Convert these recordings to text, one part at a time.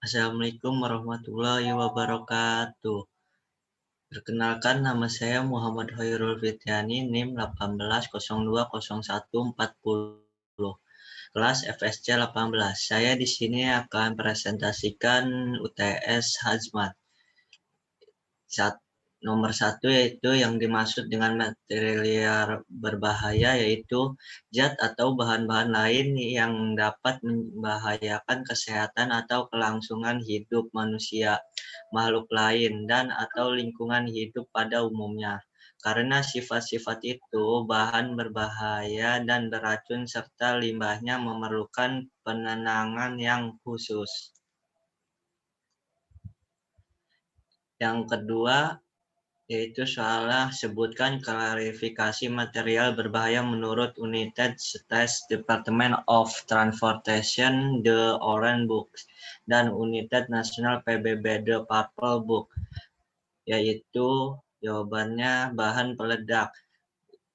Assalamualaikum warahmatullahi wabarakatuh. Perkenalkan, nama saya Muhammad Hoirul Fitriani, NIM 18020140, kelas FSC 18. Saya di sini akan presentasikan UTS Hazmat. Nomor 1 yaitu yang dimaksud dengan material berbahaya, yaitu zat atau bahan-bahan lain yang dapat membahayakan kesehatan atau kelangsungan hidup manusia, makhluk lain, dan atau lingkungan hidup pada umumnya. Karena sifat-sifat itu, bahan berbahaya dan beracun serta limbahnya memerlukan penenangan yang khusus. Yang kedua, yaitu soalnya sebutkan klarifikasi material berbahaya menurut United States Department of Transportation The Orange Book dan United National PBB The Purple Book, yaitu jawabannya bahan peledak.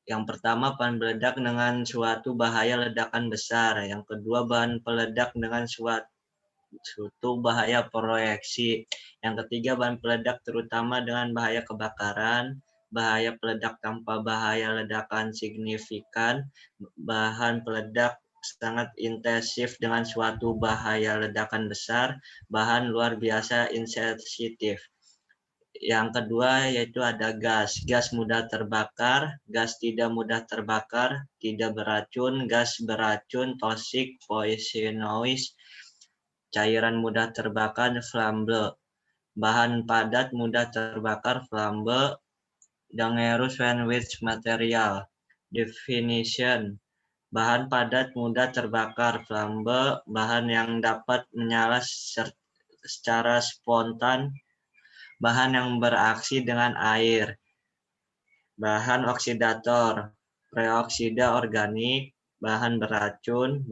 Yang pertama, bahan peledak dengan suatu bahaya ledakan besar. Yang kedua, bahan peledak dengan suatu bahaya proyeksi. Yang ketiga, bahan peledak terutama dengan bahaya kebakaran, bahaya peledak tanpa bahaya ledakan signifikan, bahan peledak sangat intensif dengan suatu bahaya ledakan besar, bahan luar biasa insensitif. Yang kedua yaitu ada gas mudah terbakar, gas tidak mudah terbakar, tidak beracun, gas beracun, toxic, poisonous, cairan mudah terbakar, flammable, bahan padat mudah terbakar, flammable, dangerous when with material. Definition: bahan padat mudah terbakar, flammable, bahan yang dapat menyala secara spontan, bahan yang beraksi dengan air. Bahan oksidator, peroksida organik, bahan beracun,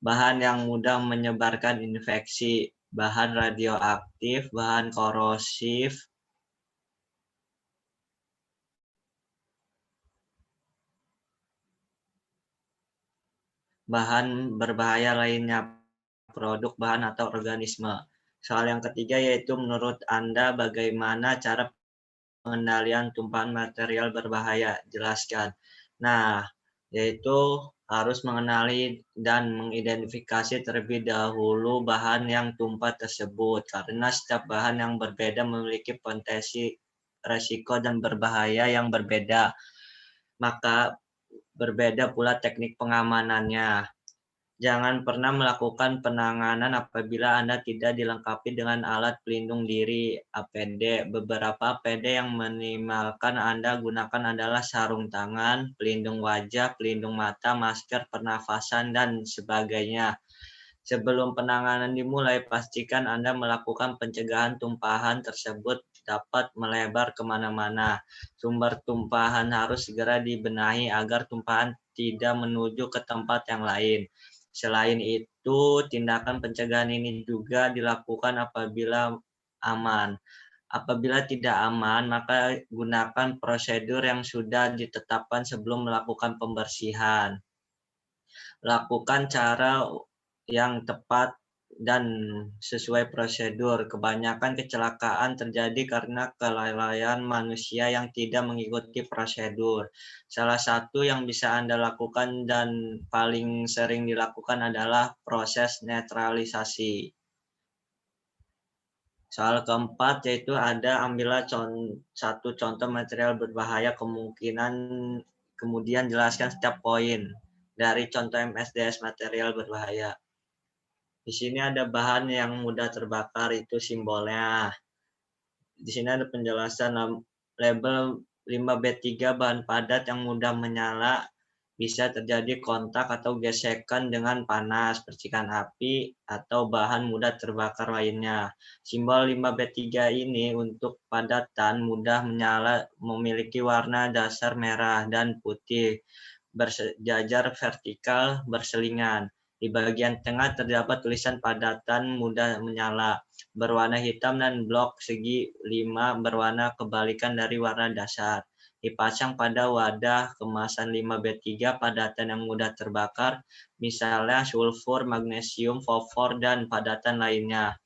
bahan yang mudah menyebarkan infeksi, bahan radioaktif, bahan korosif, bahan berbahaya lainnya, produk, bahan, atau organisme. Soal yang ketiga yaitu menurut Anda bagaimana cara pengendalian tumpahan material berbahaya? Jelaskan. Nah, yaitu harus mengenali dan mengidentifikasi terlebih dahulu bahan yang tumpah tersebut, karena setiap bahan yang berbeda memiliki potensi resiko dan berbahaya yang berbeda. Maka berbeda pula teknik pengamanannya. Jangan pernah melakukan penanganan apabila Anda tidak dilengkapi dengan alat pelindung diri APD. Beberapa APD yang minimalkan Anda gunakan adalah sarung tangan, pelindung wajah, pelindung mata, masker pernafasan, dan sebagainya. Sebelum penanganan dimulai, pastikan Anda melakukan pencegahan tumpahan tersebut dapat melebar kemana-mana. Sumber tumpahan harus segera dibenahi agar tumpahan tidak menuju ke tempat yang lain. Selain itu, tindakan pencegahan ini juga dilakukan apabila aman. Apabila tidak aman, maka gunakan prosedur yang sudah ditetapkan sebelum melakukan pembersihan. Lakukan cara yang tepat dan sesuai prosedur. Kebanyakan kecelakaan terjadi karena kelalaian manusia yang tidak mengikuti prosedur. Salah satu yang bisa Anda lakukan dan paling sering dilakukan adalah proses netralisasi. Soal keempat yaitu ambillah satu contoh material berbahaya, kemudian jelaskan setiap poin dari contoh MSDS material berbahaya. Di sini ada bahan yang mudah terbakar, itu simbolnya. Di sini ada penjelasan label 5B3, bahan padat yang mudah menyala, bisa terjadi kontak atau gesekan dengan panas, percikan api, atau bahan mudah terbakar lainnya. Simbol 5B3 ini untuk padatan mudah menyala memiliki warna dasar merah dan putih, bersejajar vertikal, berselingan. Di bagian tengah terdapat tulisan padatan mudah menyala, berwarna hitam, dan blok segi 5 berwarna kebalikan dari warna dasar. dipasang pada wadah kemasan 5B3 padatan yang mudah terbakar, misalnya sulfur, magnesium, fosfor, dan padatan lainnya.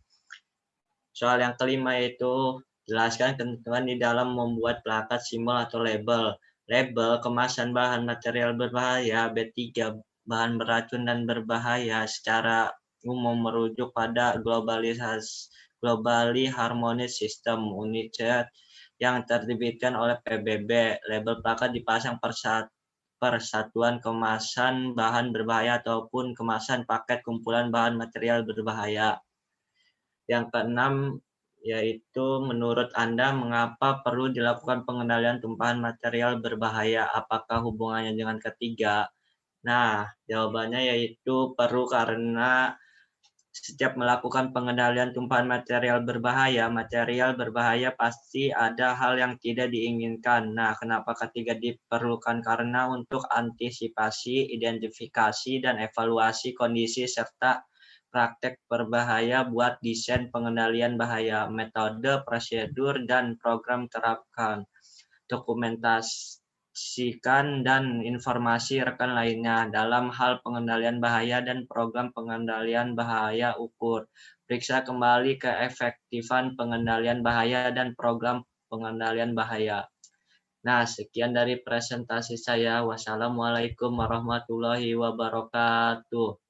Soal yang kelima yaitu jelaskan ketentuan di dalam membuat plakat, simbol, atau label. Label kemasan bahan material berbahaya B3 bahan beracun dan berbahaya secara umum merujuk pada Globally Harmonious System (UNICEF) yang terbitkan oleh PBB. Label plakat dipasang persatuan kemasan bahan berbahaya ataupun kemasan paket kumpulan bahan material berbahaya. Yang keenam yaitu menurut Anda mengapa perlu dilakukan pengendalian tumpahan material berbahaya? Apakah hubungannya dengan ketiga? Nah, jawabannya yaitu perlu karena setiap melakukan pengendalian tumpahan material berbahaya pasti ada hal yang tidak diinginkan. Nah, kenapa ketiga diperlukan? Karena untuk antisipasi, identifikasi, dan evaluasi kondisi serta praktek berbahaya buat desain pengendalian bahaya, metode, prosedur, dan program terapkan, dokumentasikan, dan informasi rekan lainnya dalam hal pengendalian bahaya dan program pengendalian bahaya ukur. Periksa kembali keefektifan pengendalian bahaya dan program pengendalian bahaya. Nah, sekian dari presentasi saya. Wassalamualaikum warahmatullahi wabarakatuh.